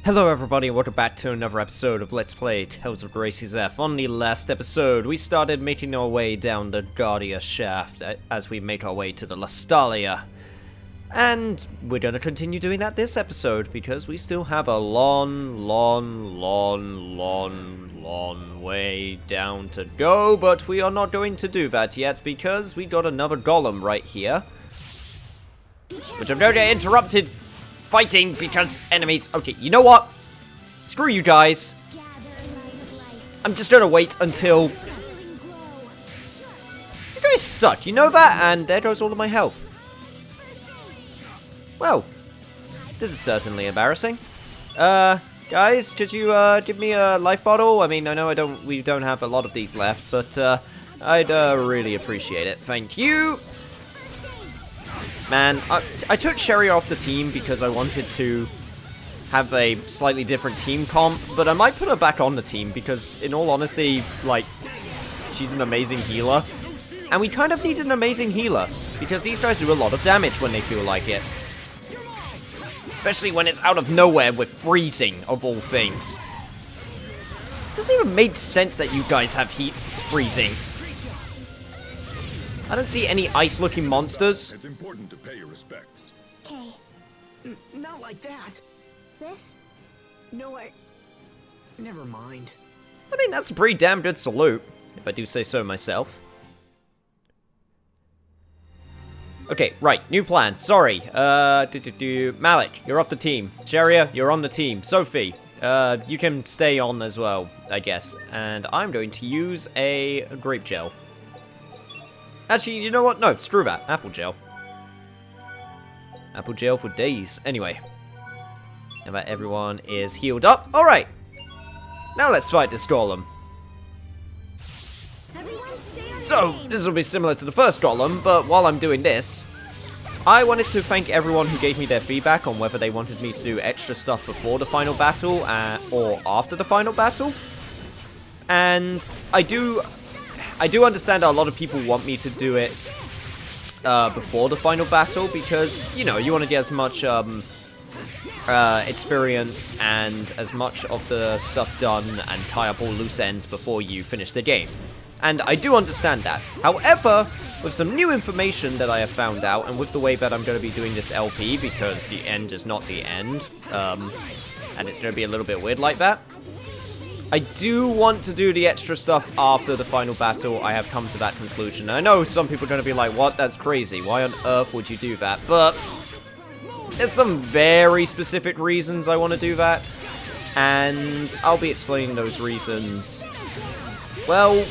Hello everybody, welcome back to another episode of Let's Play Tales of Graces F. On the last episode, we started making our way down the Guardia shaft as we make our way to the Lastalia. And we're going to continue doing that this episode because we still have a long way down to go, but we are not going to do that yet because we got another golem right here, which I'm going to interrupt fighting because enemies. Okay, you know what? Screw you guys. I'm just gonna wait until. You guys suck, you know that? And there goes all of my health. Well, this is certainly embarrassing. Guys, could you give me a life bottle? I mean, I know we don't have a lot of these left, but I'd really appreciate it. Thank you. Man, I took Sherry off the team because I wanted to have a slightly different team comp, but I might put her back on the team because, in all honesty, like, she's an amazing healer. And we kind of need an amazing healer, because these guys do a lot of damage when they feel like it. Especially when it's out of nowhere with freezing, of all things. Doesn't even make sense that you guys have heat freezing. I don't see any ice-looking monsters. It's important to pay your respects. Okay. Not like that. This? No, never mind. I mean, that's a pretty damn good salute, if I do say so myself. Okay, right, new plan. Sorry. Malik, you're off the team. Sharia, you're on the team. Sophie, you can stay on as well, I guess. And I'm going to use a grape gel. Actually, you know what? No, screw that. Apple gel. Apple gel for days. Anyway. Now that everyone is healed up. Alright. Now let's fight this golem. So, this will be similar to the first golem, but while I'm doing this, I wanted to thank everyone who gave me their feedback on whether they wanted me to do extra stuff before the final battle or after the final battle. And I do understand that a lot of people want me to do it before the final battle because, you know, you want to get as much experience and as much of the stuff done and tie up all loose ends before you finish the game. And I do understand that. However, with some new information that I have found out, and with the way that I'm going to be doing this LP, because the end is not the end, and it's going to be a little bit weird like that, I do want to do the extra stuff after the final battle. I have come to that conclusion. I know some people are going to be like, what? That's crazy. Why on earth would you do that? But there's some very specific reasons I want to do that. And I'll be explaining those reasons. Well,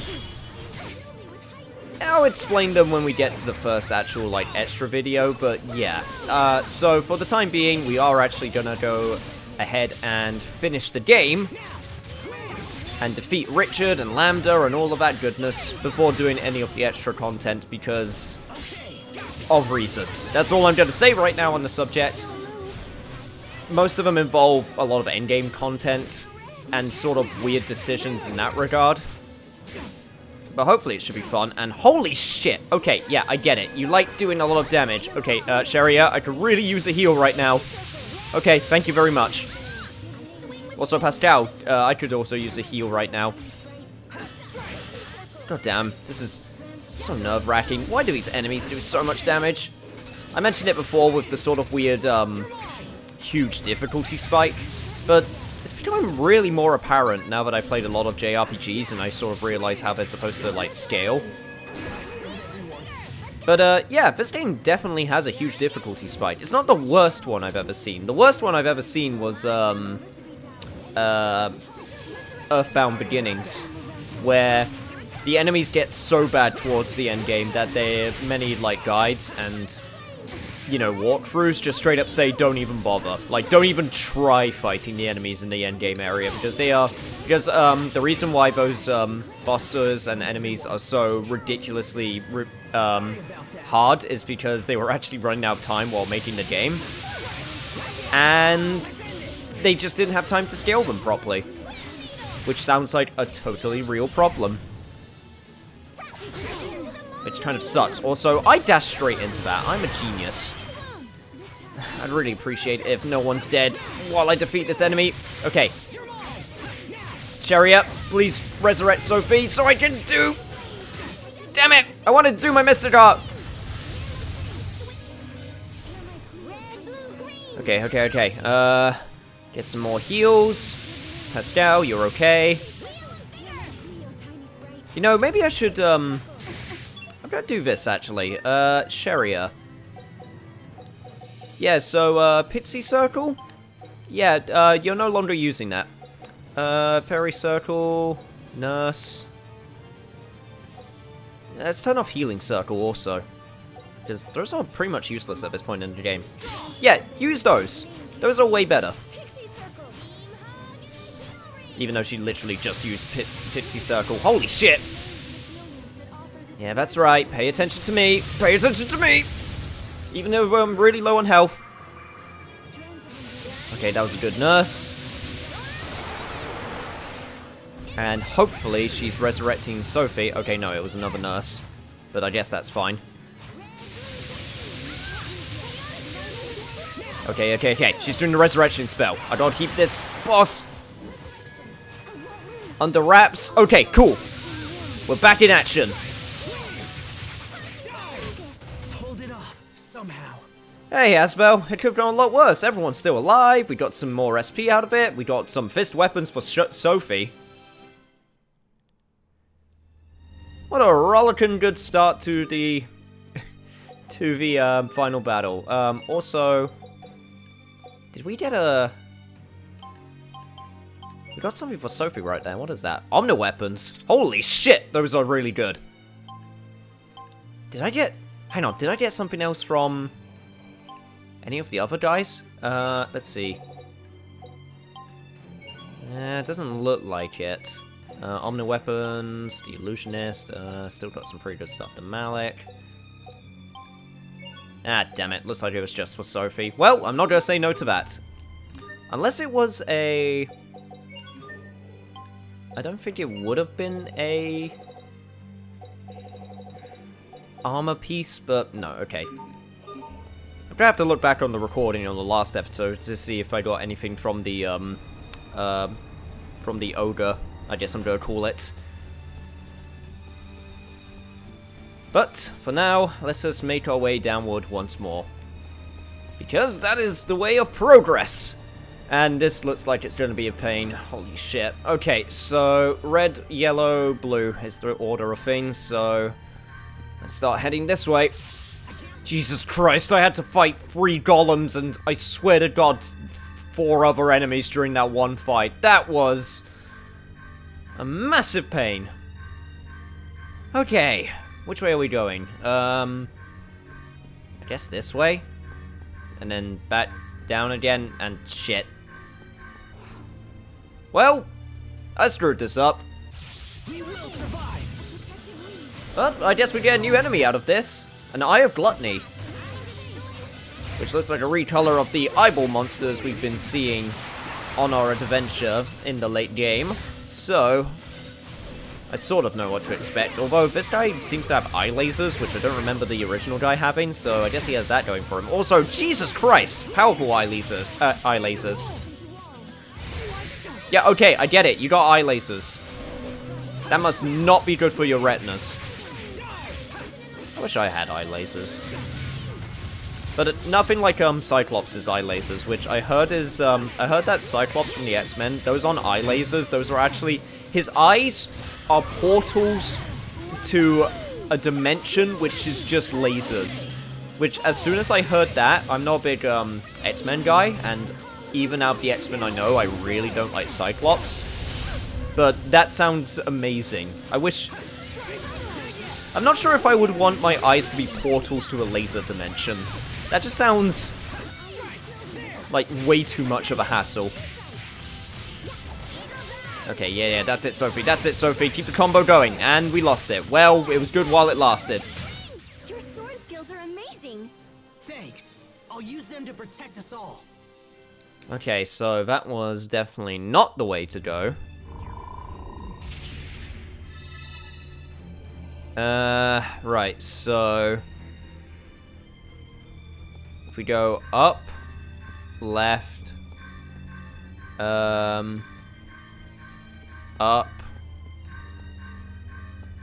I'll explain them when we get to the first actual, like, extra video. But yeah. So for the time being, we are actually going to go ahead and finish the game and defeat Richard and Lambda and all of that goodness before doing any of the extra content because of reasons. That's all I'm going to say right now on the subject. Most of them involve a lot of endgame content and sort of weird decisions in that regard. But hopefully it should be fun. And holy shit! Okay, yeah, I get it. You like doing a lot of damage. Okay, Sharia, I could really use a heal right now. Okay, thank you very much. Also, Pascal, I could also use a heal right now. God damn, this is so nerve-wracking. Why do these enemies do so much damage? I mentioned it before with the sort of weird, huge difficulty spike, but it's becoming really more apparent now that I've played a lot of JRPGs and I sort of realize how they're supposed to, like, scale. But, yeah, this game definitely has a huge difficulty spike. It's not the worst one I've ever seen. The worst one I've ever seen was, Earthbound Beginnings, where the enemies get so bad towards the end game that many, like, guides and, you know, walkthroughs just straight up say don't even bother. Like, don't even try fighting the enemies in the end game area because the reason why those bosses and enemies are so ridiculously hard is because they were actually running out of time while making the game. And they just didn't have time to scale them properly. Which sounds like a totally real problem. Which kind of sucks. Also, I dashed straight into that. I'm a genius. I'd really appreciate it if no one's dead while I defeat this enemy. Okay. Chariot, please resurrect Sophie so I can do... Damn it! I want to do my Mystic Art! Okay. Get some more heals. Pascal, you're okay. You know, maybe I should, I'm gonna do this, actually. Sharia. Yeah, so, Pixie Circle? Yeah, you're no longer using that. Fairy Circle, Nurse. Let's turn off Healing Circle, also. Because those are pretty much useless at this point in the game. Yeah, use those. Those are way better. Even though she literally just used Pixie Circle. Holy shit! Yeah, that's right. Pay attention to me. Pay attention to me! Even though I'm really low on health. Okay, that was a good nurse. And hopefully she's resurrecting Sophie. Okay, no, it was another nurse. But I guess that's fine. Okay. She's doing the resurrection spell. I gotta keep this boss under wraps. Okay, cool. We're back in action. Hold it off somehow. Hey, Asbel. It could have gone a lot worse. Everyone's still alive. We got some more SP out of it. We got some fist weapons for Sophie. What a rollicking good start to the final battle. Also, did we get a... We got something for Sophie right there. What is that? Omni-weapons. Holy shit, those are really good. Did I get... Hang on, did I get something else from any of the other guys? Let's see. It doesn't look like it. Omni-weapons, the Illusionist, still got some pretty good stuff. The Malik. Ah, damn it. Looks like it was just for Sophie. Well, I'm not gonna say no to that. Unless it was a... I don't think it would have been a... armor piece, but no, okay. I'm gonna have to look back on the recording on the last episode to see if I got anything from the ogre, I guess I'm gonna call it. But, for now, let us make our way downward once more. Because that is the way of progress! And this looks like it's going to be a pain. Holy shit. Okay, so red, yellow, blue is the order of things, so let's start heading this way. Jesus Christ, I had to fight 3 golems and I swear to God, 4 other enemies during that one fight. That was a massive pain. Okay, which way are we going? I guess this way? And then back down again, and shit. Well, I screwed this up. We will survive. But I guess we get a new enemy out of this. An Eye of Gluttony. Which looks like a recolor of the eyeball monsters we've been seeing on our adventure in the late game. So, I sort of know what to expect. Although, this guy seems to have eye lasers, which I don't remember the original guy having, so I guess he has that going for him. Also, Jesus Christ! Powerful eye lasers. Eye lasers. Yeah, okay, I get it. You got eye lasers. That must not be good for your retinas. I wish I had eye lasers. But nothing like Cyclops' eye lasers, which I heard is I heard that Cyclops from the X-Men, those on eye lasers, those are actually his eyes are portals to a dimension which is just lasers. Which as soon as I heard that, I'm not a big X-Men guy, and even out of the X-Men I know, I really don't like Cyclops. But that sounds amazing. I wish... I'm not sure if I would want my eyes to be portals to a laser dimension. That just sounds like way too much of a hassle. Okay, yeah, that's it, Sophie. That's it, Sophie. Keep the combo going. And we lost it. Well, it was good while it lasted. Your sword skills are amazing. Thanks. I'll use them to protect us all. Okay, so that was definitely not the way to go. Right, so... if we go up, left, up,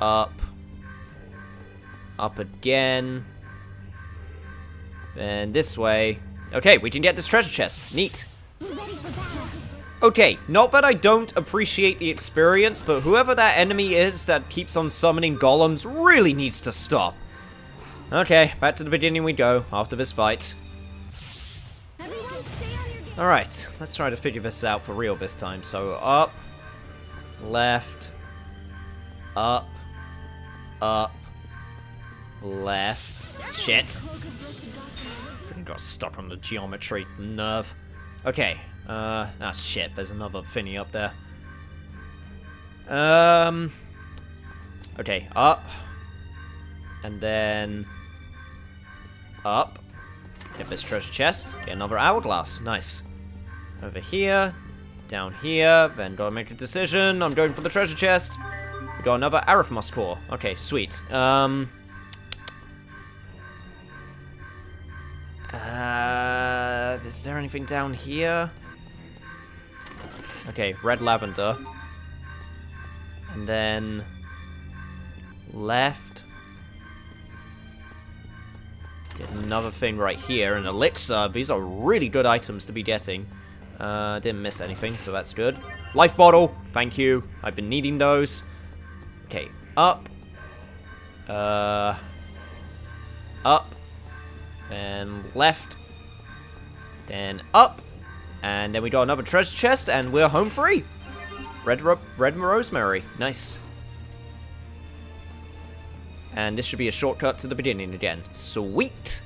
up, up again, and this way. Okay, we can get this treasure chest. Neat. We're ready for battle. Okay, not that I don't appreciate the experience, but whoever that enemy is that keeps on summoning golems really needs to stop. Okay, back to the beginning we go after this fight. Everyone stay on your game. Alright, let's try to figure this out for real this time. So, up, left, up, left. Shit. Freaking got stuck on the geometry nerve. Okay, shit, there's another thingy up there. Okay, up. And then up. Get this treasure chest. Get another hourglass. Nice. Over here. Down here. Then gotta make a decision. I'm going for the treasure chest. We got another Arithmos core. Okay, sweet. Is there anything down here? Okay, red lavender. And then left. Get another thing right here, an elixir. These are really good items to be getting. Didn't miss anything, so that's good. Life bottle, thank you. I've been needing those. Okay, up. Up. Then left. Then up. And then we got another treasure chest, and we're home free. Red rosemary, nice. And this should be a shortcut to the beginning again. Sweet!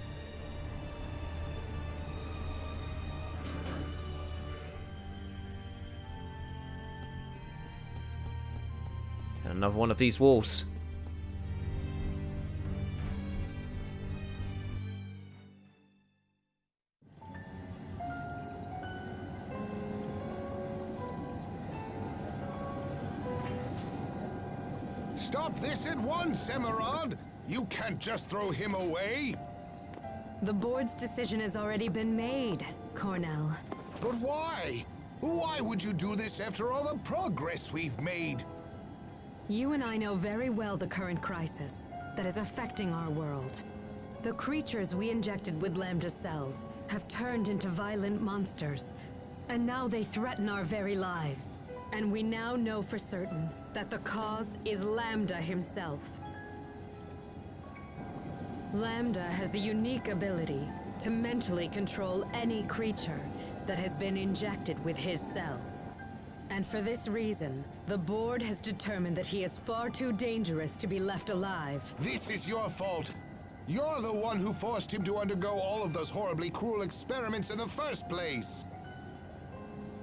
And another one of these walls. Stop this at once, Emerald! You can't just throw him away! The board's decision has already been made, Cornell. But why? Why would you do this after all the progress we've made? You and I know very well the current crisis that is affecting our world. The creatures we injected with Lambda cells have turned into violent monsters, and now they threaten our very lives. And we now know for certain that the cause is Lambda himself. Lambda has the unique ability to mentally control any creature that has been injected with his cells. And for this reason, the board has determined that he is far too dangerous to be left alive. This is your fault. You're the one who forced him to undergo all of those horribly cruel experiments in the first place.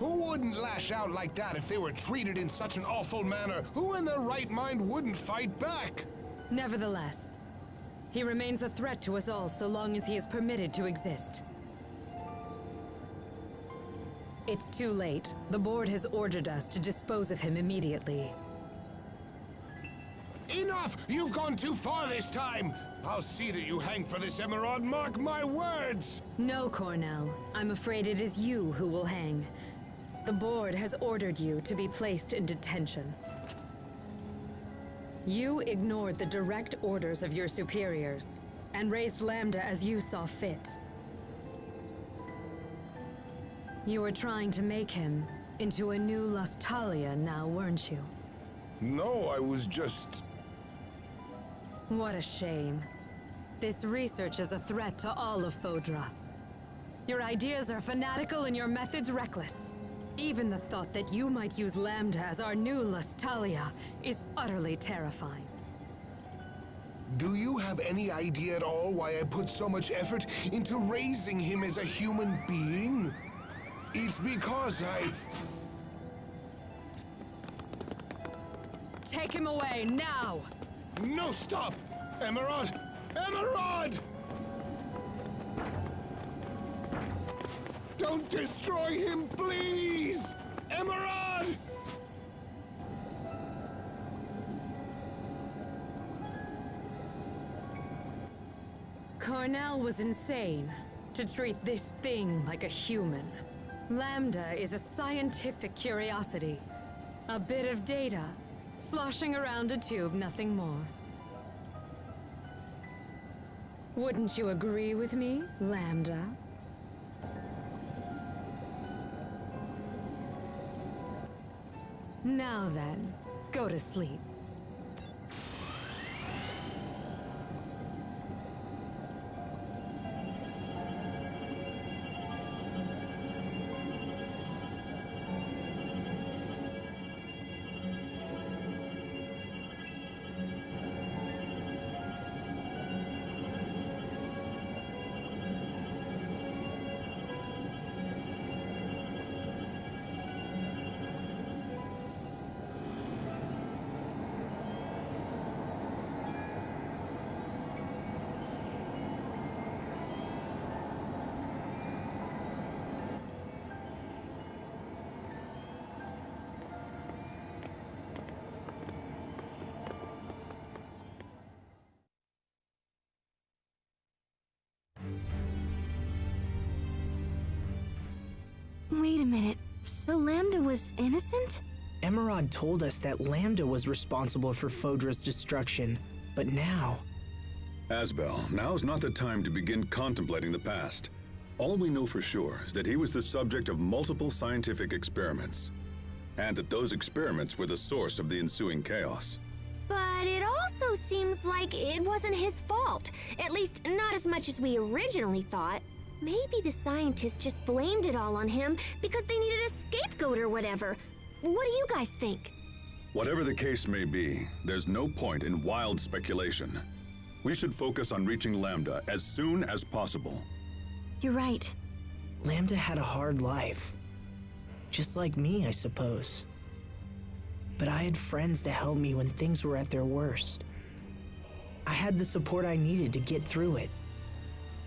Who wouldn't lash out like that if they were treated in such an awful manner? Who in their right mind wouldn't fight back? Nevertheless, he remains a threat to us all so long as he is permitted to exist. It's too late. The board has ordered us to dispose of him immediately. Enough! You've gone too far this time! I'll see that you hang for this, Emerald, mark my words! No, Cornell. I'm afraid it is you who will hang. The board has ordered you to be placed in detention. You ignored the direct orders of your superiors, and raised Lambda as you saw fit. You were trying to make him into a new Lustalia now, weren't you? No, I was just... What a shame. This research is a threat to all of Fodra. Your ideas are fanatical and your methods reckless. Even the thought that you might use Lambda as our new Lustalia is utterly terrifying. Do you have any idea at all why I put so much effort into raising him as a human being? It's because Take him away, now! No, stop! Emerald! Emerald! Don't destroy him, please! Emerald! Cornell was insane. to treat this thing like a human. Lambda is a scientific curiosity. A bit of data, sloshing around a tube, nothing more. Wouldn't you agree with me, Lambda? Now then, go to sleep. Wait a minute. So Lambda was innocent? Emerald told us that Lambda was responsible for Fodra's destruction, but now... Asbel, now's not the time to begin contemplating the past. All we know for sure is that he was the subject of multiple scientific experiments, and that those experiments were the source of the ensuing chaos. But it also seems like it wasn't his fault. At least, not as much as we originally thought. Maybe the scientists just blamed it all on him because they needed a scapegoat or whatever. What do you guys think? Whatever the case may be, there's no point in wild speculation. We should focus on reaching Lambda as soon as possible. You're right. Lambda had a hard life. Just like me, I suppose. But I had friends to help me when things were at their worst. I had the support I needed to get through it.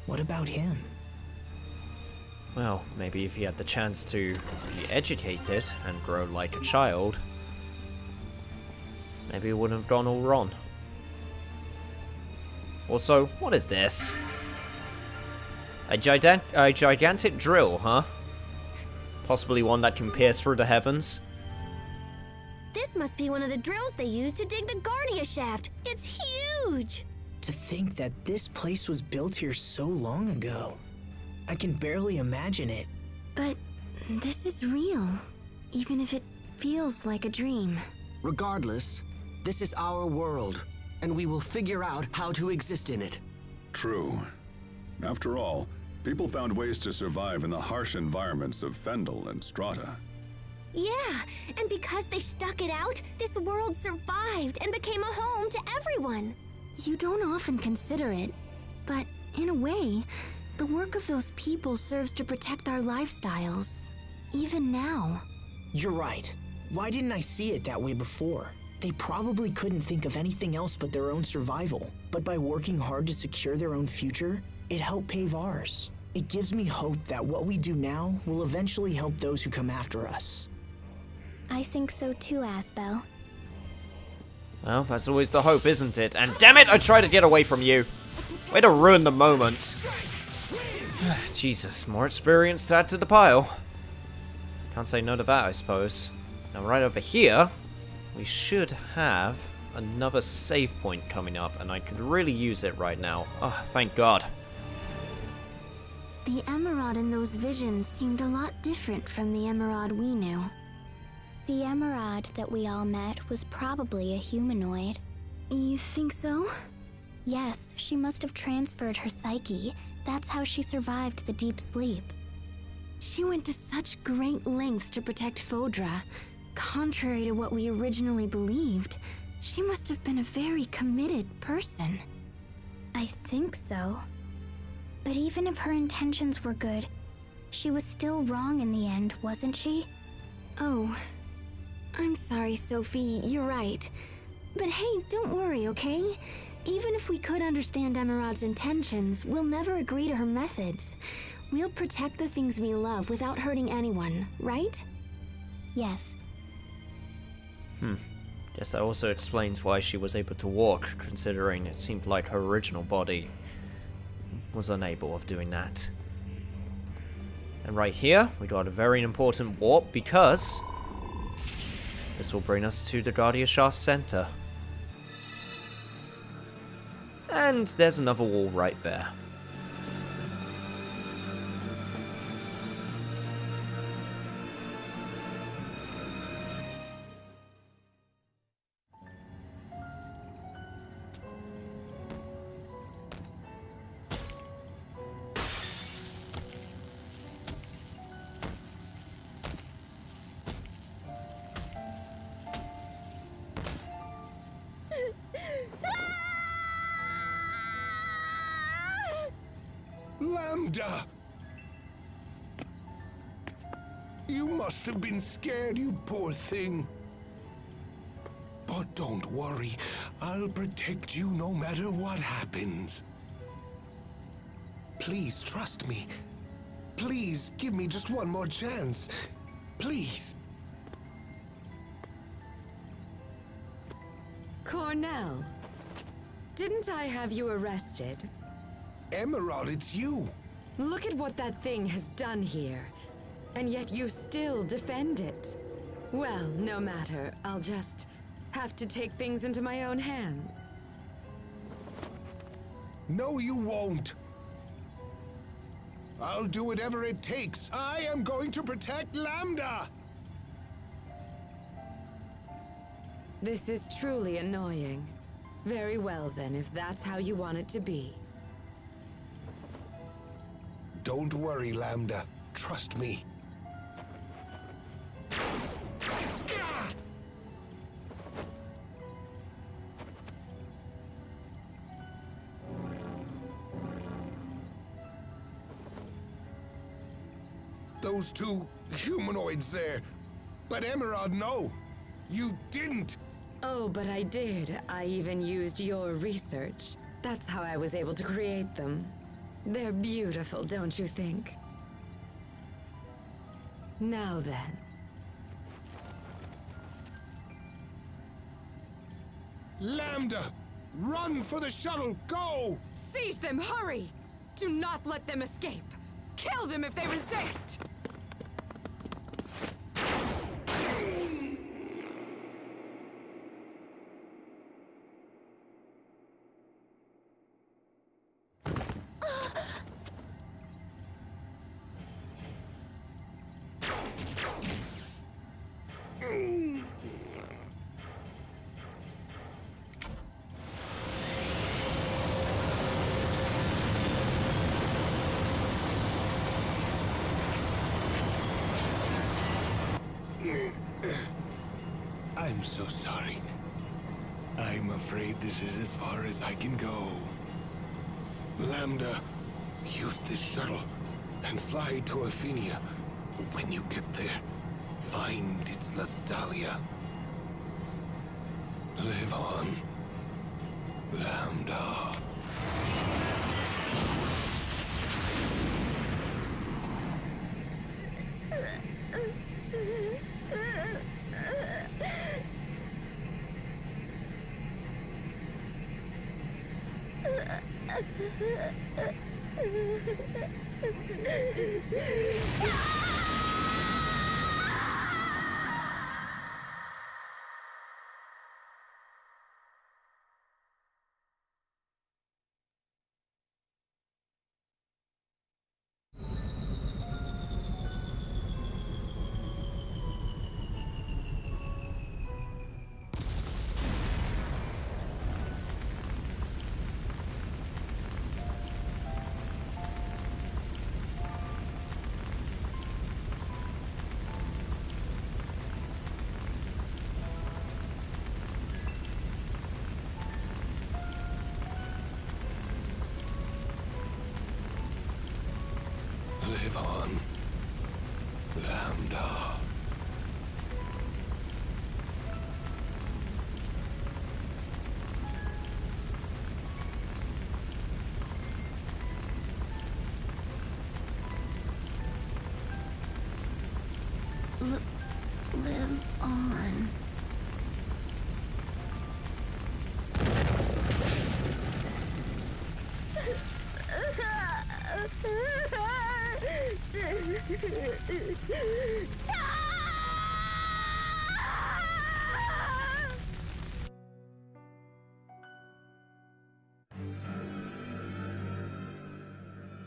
What about him? Well, maybe if he had the chance to be educated and grow like a child, maybe it wouldn't have gone all wrong. Also, what is this? A gigantic drill, huh? Possibly one that can pierce through the heavens. This must be one of the drills they use to dig the Guardia shaft. It's huge! To think that this place was built here so long ago. I can barely imagine it. But this is real, even if it feels like a dream. Regardless, this is our world, and we will figure out how to exist in it. True. After all, people found ways to survive in the harsh environments of Fendel and Strata. Yeah, and because they stuck it out, this world survived and became a home to everyone. You don't often consider it, but in a way, the work of those people serves to protect our lifestyles, even now. You're right. Why didn't I see it that way before? They probably couldn't think of anything else but their own survival. But by working hard to secure their own future, it helped pave ours. It gives me hope that what we do now will eventually help those who come after us. I think so too, Asbel. Well, that's always the hope, isn't it? And damn it, I tried to get away from you. Way to ruin the moment. Jesus, more experience to add to the pile. Can't say no to that, I suppose. Now, right over here, we should have another save point coming up, and I could really use it right now. Oh, thank God. The Emerald in those visions seemed a lot different from the Emerald we knew. The Emerald that we all met was probably a humanoid. You think so? Yes, she must have transferred her psyche. That's how she survived the deep sleep. She went to such great lengths to protect Fodra. Contrary to what we originally believed, she must have been a very committed person. I think so. But even if her intentions were good, she was still wrong in the end, wasn't she? Oh, I'm sorry, Sophie, you're right. But hey, don't worry, okay? Even if we could understand Emerald's intentions, we'll never agree to her methods. We'll protect the things we love without hurting anyone, right? Yes. Guess that also explains why she was able to walk, considering it seemed like her original body was unable of doing that. And right here, we got a very important warp because this will bring us to the Guardia Shaft Center. And there's another wall right there. Lambda! You must have been scared, you poor thing. But don't worry, I'll protect you no matter what happens. Please trust me. Please give me just one more chance. Please. Cornell, didn't I have you arrested? Emerald, it's you. Look at what that thing has done here. And yet you still defend it. Well, no matter. I'll just have to take things into my own hands. No, you won't. I'll do whatever it takes. I am going to protect Lambda! This is truly annoying. Very well then, if that's how you want it to be. Don't worry, Lambda. Trust me. Those two humanoids there. But Emerald, no. You didn't. Oh, but I did. I even used your research. That's how I was able to create them. They're beautiful, don't you think? Now then. Lambda! Run for the shuttle! Go! Seize them, hurry! Do not let them escape! Kill them if they resist! I'm so sorry. I'm afraid this is as far as I can go. Lambda, use this shuttle and fly to Athenia. When you get there, find its Lastalia. Live on, Lambda. Live on, Lambda. Live on.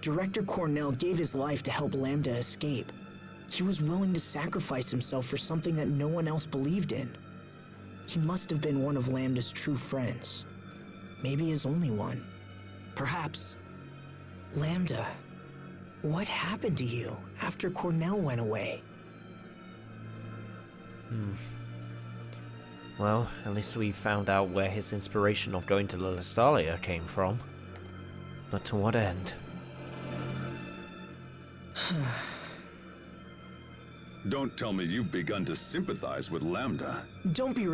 Director Cornell gave his life to help Lambda escape. He was willing to sacrifice himself for something that no one else believed in. He must have been one of Lambda's true friends. Maybe his only one. Perhaps. Lambda, what happened to you after Cornell went away? Well, at least we found out where his inspiration of going to Lilistalia came from. But to what end? Don't tell me you've begun to sympathize with Lambda. Don't be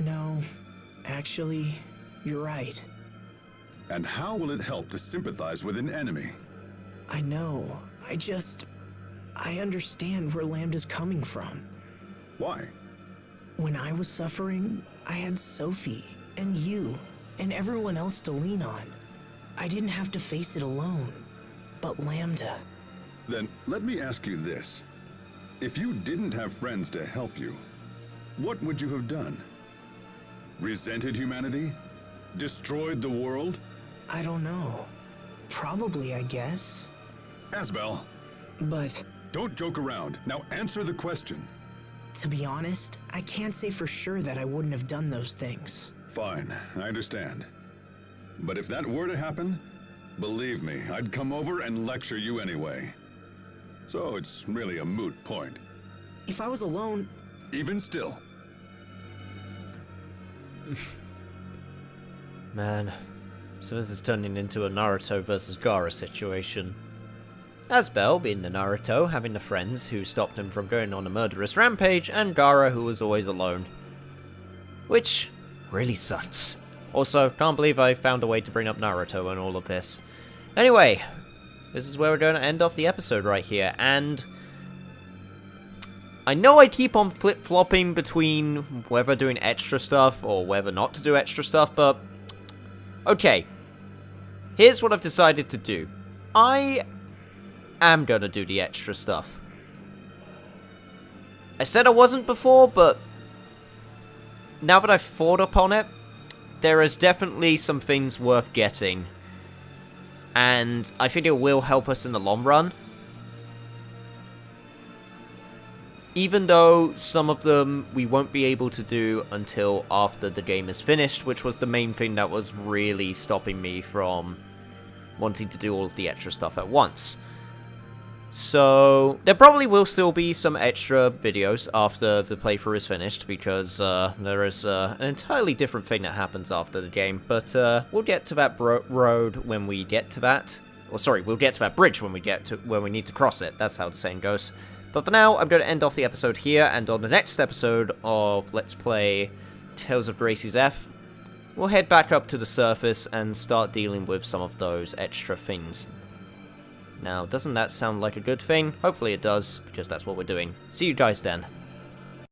No, actually, you're right. And how will it help to sympathize with an enemy? I know. I understand where Lambda's coming from. Why? When I was suffering, I had Sophie, and you, and everyone else to lean on. I didn't have to face it alone. But Lambda... Then let me ask you this. If you didn't have friends to help you, what would you have done? Resented humanity? Destroyed the world? I don't know. Probably, I guess. Asbel, But... don't joke around. Now answer the question. to be honest, I can't say for sure that I wouldn't have done those things. Fine, I understand. But if that were to happen, believe me, I'd come over and lecture you anyway. So it's really a moot point. If I was alone... Even still. Man, so this is turning into a Naruto versus Gaara situation. Asbel being the Naruto, having the friends who stopped him from going on a murderous rampage, and Gaara who was always alone. Which really sucks. Also, can't believe I found a way to bring up Naruto in all of this. Anyway, this is where we're going to end off the episode right here, and I know I keep on flip-flopping between whether doing extra stuff or whether not to do extra stuff, but okay. Here's what I've decided to do. I am going to do the extra stuff. I said I wasn't before, but now that I've thought upon it, there is definitely some things worth getting. And I think it will help us in the long run. Even though some of them we won't be able to do until after the game is finished, which was the main thing that was really stopping me from wanting to do all of the extra stuff at once. So, there probably will still be some extra videos after the playthrough is finished, because there is an entirely different thing that happens after the game, but we'll get to that road when we get to that. Or sorry, we'll get to that bridge when we need to cross it, that's how the saying goes. But for now, I'm going to end off the episode here, and on the next episode of Let's Play Tales of Gracie's F, we'll head back up to the surface and start dealing with some of those extra things. Now, doesn't that sound like a good thing? Hopefully it does, because that's what we're doing. See you guys then.